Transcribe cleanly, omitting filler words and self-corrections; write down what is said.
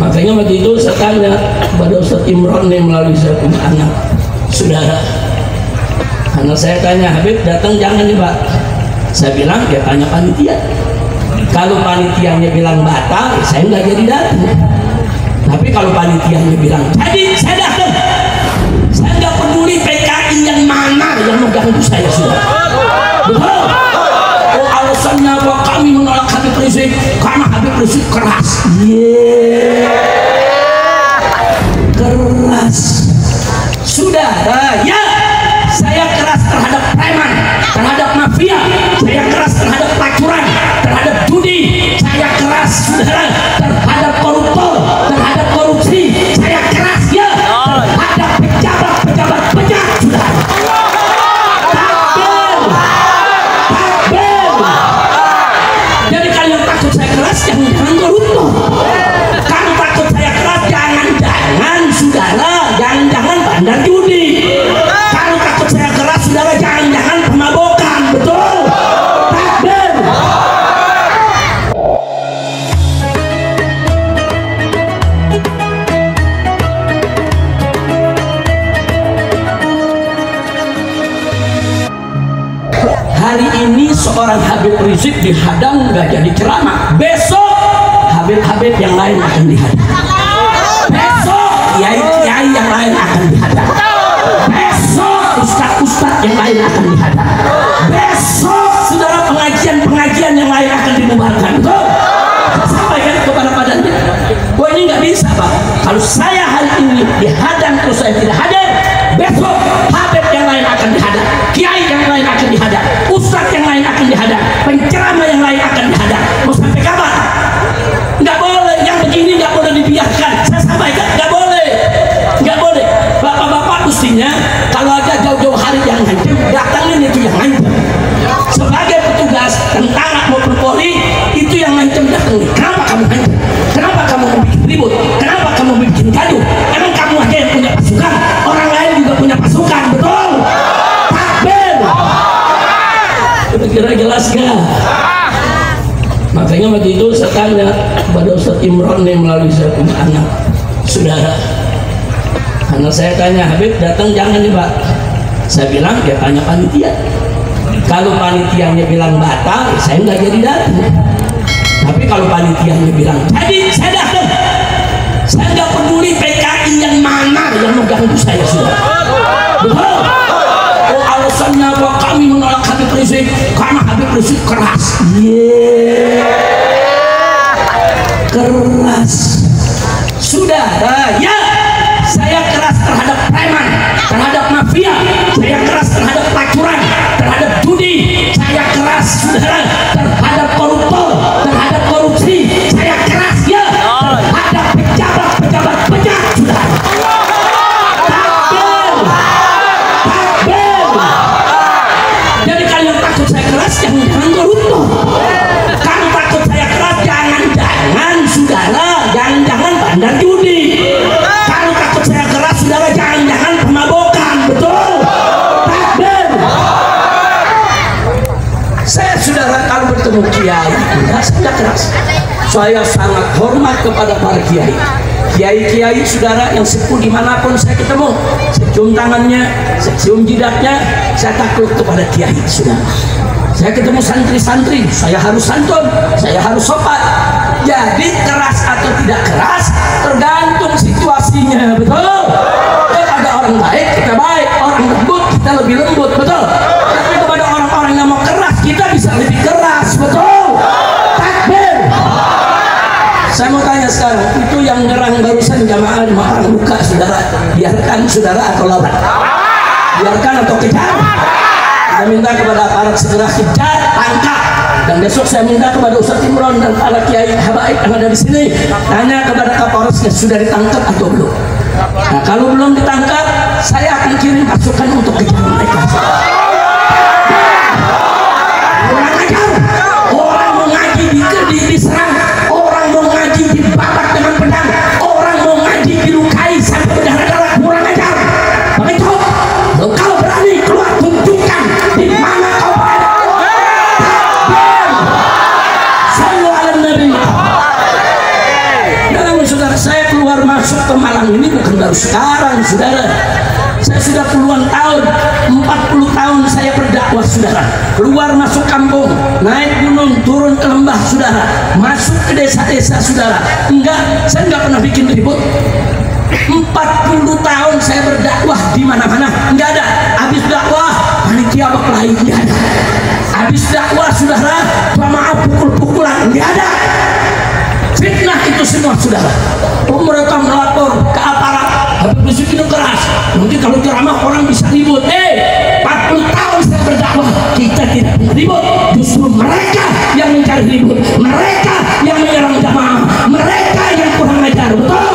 Makanya waktu itu saya tanya kepada Ustaz Imron nih melalui saya punya anak saudara. Karena saya tanya, Habib datang jangan nih Pak. Saya bilang ya tanya panitia. Kalau panitianya bilang batal, saya nggak jadi datang. Tapi kalau panitianya bilang jadi, saya datang. Saya nggak peduli PKI yang mana yang mengganggu saya sudah. Betul. Oh alasannya bahwa kami menolak Habib Rizik karena Habib Rizik keras. Keras. Saudara, ya saya keras terhadap preman, terhadap mafia, saya keras terhadap pelacuran, terhadap judi, saya keras saudara terhadap koruptor, terhadap korupsi, saya keras ya terhadap pejabat-pejabat bejat saudara. Jadi kalian takut saya keras, jangan koruptor. Kalau takut saya keras, jangan saudara, jangan bandar judi. Kalau takut saya keras, saudara jangan pemabokan, betul? Takbir. Hari ini seorang Habib Rizik dihadang nggak jadi ceramah. Besok Habib-Habib yang lain akan dihadang. Besok kiai-kiai yang lain akan dihadang. Besok ustaz-ustaz yang lain akan dihadang. Besok saudara pengajian-pengajian yang lain akan dibubarkan. Betul? Saya sampaikan kepada padanya. Wah ini nggak bisa Pak. Kalau saya hari ini dihadang terus saya tidak hadir, besok Habib yang lain akan dihadang, kiai yang lain akan dihadang, ustaz yang lain akan dihadang, penceramah yang lain akan dihadang. Mau sampai kapan? Nggak boleh, yang begini nggak boleh dibiarkan. Saya sampaikan nggak boleh, nggak boleh. Bapak-bapak mestinya kalau ada jauh-jauh hari yang hancur, datangin itu yang hancur. Sebagai petugas tentara maupun Polri, itu yang hancur datangin. Kenapa kamu hancur? Kenapa kamu bikin ribut? Kenapa kamu bikin gaduh? Emang kamu aja yang punya pasukan? Orang lain juga punya pasukan, betul? Takbir. Kira-kira jelas gak? Makanya waktu itu saya tanya kepada Ustaz Imron nih melalui saya punya anak saudara. Karena saya tanya, Habib datang jangan nih Pak. Saya bilang ya tanya panitia. Kalau panitianya bilang batal, saya nggak jadi datang. Tapi kalau panitianya bilang jadi, saya datang. Saya nggak peduli PKI yang mana yang mengganggu saya sudah. Betul. Oh alasannya bahwa kami menolak Habib Rizik karena Habib Rizik keras. Keras. Saudara, ya saya keras terhadap preman, terhadap mafia, saya keras terhadap pelacuran, terhadap judi, saya keras saudara terhadap koruptor, terhadap korupsi, saya keras ya terhadap pejabat-pejabat bejat saudara. Jadi kalian takut saya keras, jangan koruptor. Kalau takut saya keras, jangan saudara, jangan bandar judi. Kalau takut saya keras, saudara jangan pemabokan, betul? Takbir. Saya saudara kalau bertemu kiai, saya keras. Saya sangat hormat kepada para kiai. Kiai-kiai saudara yang sepuh dimanapun saya ketemu, saya cium tangannya, saya cium jidatnya, saya takut kepada kiai saudara. Saya ketemu santri-santri, saya harus santun, saya harus sopan. Jadi keras atau tidak keras tergantung situasinya, betul? Ada orang baik kita baik, orang lembut kita lebih lembut, betul? Tapi kepada orang-orang yang mau keras kita bisa lebih keras, betul? Takbir. Saya mau tanya sekarang, itu yang nyerang barusan jamaah orang luka saudara, biarkan saudara atau lawan? Biarkan atau kejar? Saya minta kepada aparat segera kejar, tangkap. Dan besok saya minta kepada Ustaz Imron dan para kiai habaib yang ada di sini, tanya kepada Kapolresnya sudah ditangkap atau belum. Nah kalau belum ditangkap, saya akan kirim pasukan untuk kejar mereka. Orang ajar, orang mau ngaji diserang, orang mau ngaji dibakar dengan pedang, orang mau ngaji dilukai sampai berdarah-darah, kurang ajar. Begitu, kalau berani keluar tunjukkan di mana kau berada. Sallu ala Nabi. Dalam saudara saya keluar masuk ke Malang ini bukan baru sekarang, saudara. Saya sudah puluhan tahun, 40 tahun saya berdakwah, saudara. Keluar masuk kampung, naik gunung, turun ke lembah, saudara. Masuk ke desa-desa, saudara. Saya enggak pernah bikin ribut. 40 tahun saya berdakwah di mana-mana, enggak ada. Habis dakwah, panitia berkelahi, enggak ada. Habis dakwah, saudara, jamaah pukul-pukulan, enggak ada. Fitnah itu semua, saudara. Mereka melapor ke aparat, Habib Rizik itu keras. Nanti kalau ceramah orang bisa ribut. 40 tahun saya berdakwah, kita tidak ribut. Justru mereka yang mencari ribut, mereka yang menyerang jamaah, mereka yang kurang ajar, betul?